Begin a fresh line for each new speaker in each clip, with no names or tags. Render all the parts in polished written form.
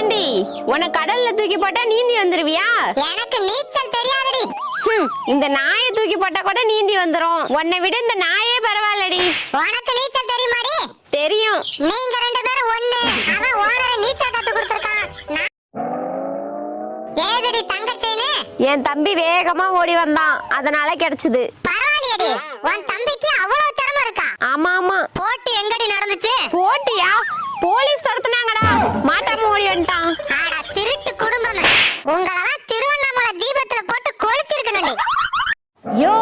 ஏண்டி உன்னை கடல்ல தூக்கி போட்டா நீந்தி வந்துருவியா?
எனக்கு நீச்சல் தெரியாதுடி.
இந்த நாயை தூக்கி போட்டா கூட நீந்தி வந்துரும். உன்னை விட இந்த நாயே பரவாயில்லடி.
உனக்கு நீச்சல் தெரியுமாடி?
தெரியும்.
நீங்க ரெண்டு பேரும் ஒண்ணு. அவன் ஓனரை நீச்சல் கத்து கொடுத்திருக்கான். ஏதடி தங்கச்சேனே?
என் தம்பி வேகமா ஓடி வந்தான், அதனால கிடைச்சது.
பரவாயில்லையடி, உன் தம்பிக்கு அவ்வளவு திறமை இருக்கா?
ஆமா ஆமா.
போட்டி எங்கடி நடந்துச்சு?
போட்டியா? போலீஸ் துரத்துனாங்கடா, மாட்டாம ஓடி வந்துட்டான்.
ஆடா திருட்டு குடும்பமே, உங்களெல்லாம் திருவண்ணாமலை தீபத்துல போட்டு கொளுத்திருக்கணும்டி.
யோ,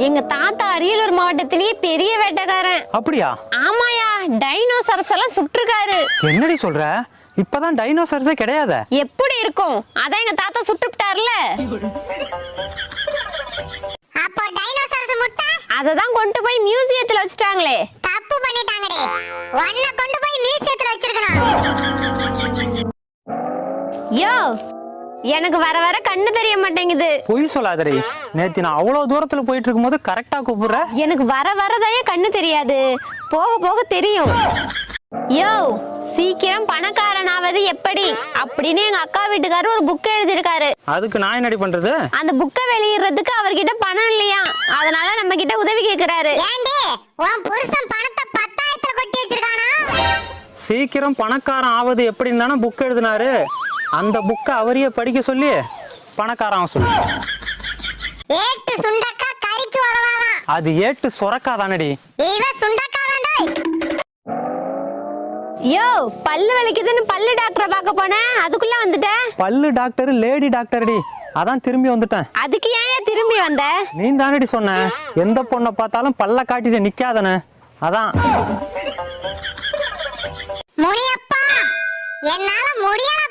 எங்க தாத்தா அரியலூர் மாவட்டத்திலேயே பெரிய வேட்டைக்காரன்.
அப்படியா?
ஆமாயா, டைனோசரஸ் எல்லாம் சுட்டிருக்காரு.
என்னடி சொல்ற? இப்பதான் டைனோசர்ஸே கிடையாது.
எப்படி இருக்கும்? அதான் எங்க தாத்தா சுட்டுட்டார்ல.
அப்போ டைனோசரஸ் முட்டை
அததான் கொண்டு போய் மியூசியத்துல வச்சுட்டாங்களே.
தப்பு பண்ணிட்டாங்கடி. ஒன்ன கொண்டு போய் மியூசியத்துல வச்சிருக்கணும்.
யோ, எனக்கு வர வர கண்ணு தெரிய மாட்டேங்குது.
பொய் சொல்லாதடி. நேத்து நான் அவ்வளவு தூரத்துல போயிட்டு இருக்கும்போது கரெக்டா கூப்பிடுற.
எனக்கு வர வரதாயே கண்ணு தெரியாது, போக போக தெரியும். யோ, சீக்கிரம் பணக்காரன் ஆவது எப்படி அப்படின்னு எங்க அக்கா வீட்டுக்காரர் ஒரு புக் எழுதிருக்காரு.
அதுக்கு நான் என்னடி பண்றது?
அந்த புக்கை வெளியிடுறதுக்கு அவர்கிட்ட பணம் இல்லையா, அதனால நம்ம கிட்ட உதவி கேக்குறாரு.
ஏண்டி உன் புருஷன் பணத்தை 10,000த்துல கொட்டி வச்சிருக்கானா?
சீக்கிரம் பணக்காரன் ஆவது எப்படின்னு தானே புக் எழுதினாரு. அந்த புக்கை அவரையே படிக்க சொல்லி பணக்காரன் சொல்லு.
ஏட்டு சுண்டக்கா கறிக்கு உதவாதான்.
அது ஏட்டு சொரக்கா தானடி.
இவ சுண்டக்கா தான்டா.
யோ, பல்லு வலிக்குதுன்னு பல்லு டாக்டரை பார்க்க போனேன், அதுக்குள்ள வந்துட்ட.
பல்லு டாக்டர் லேடி டாக்டர்டி, அதான் திரும்பி வந்துட்டேன்.
அதுக்கு ஏன் திரும்பி வந்த?
நீ தானடி சொன்ன எந்த பொண்ணை பார்த்தாலும் பல்ல காட்டிட்டு நிக்காதன, அதான்.
முனியப்பா, என்னால முடியல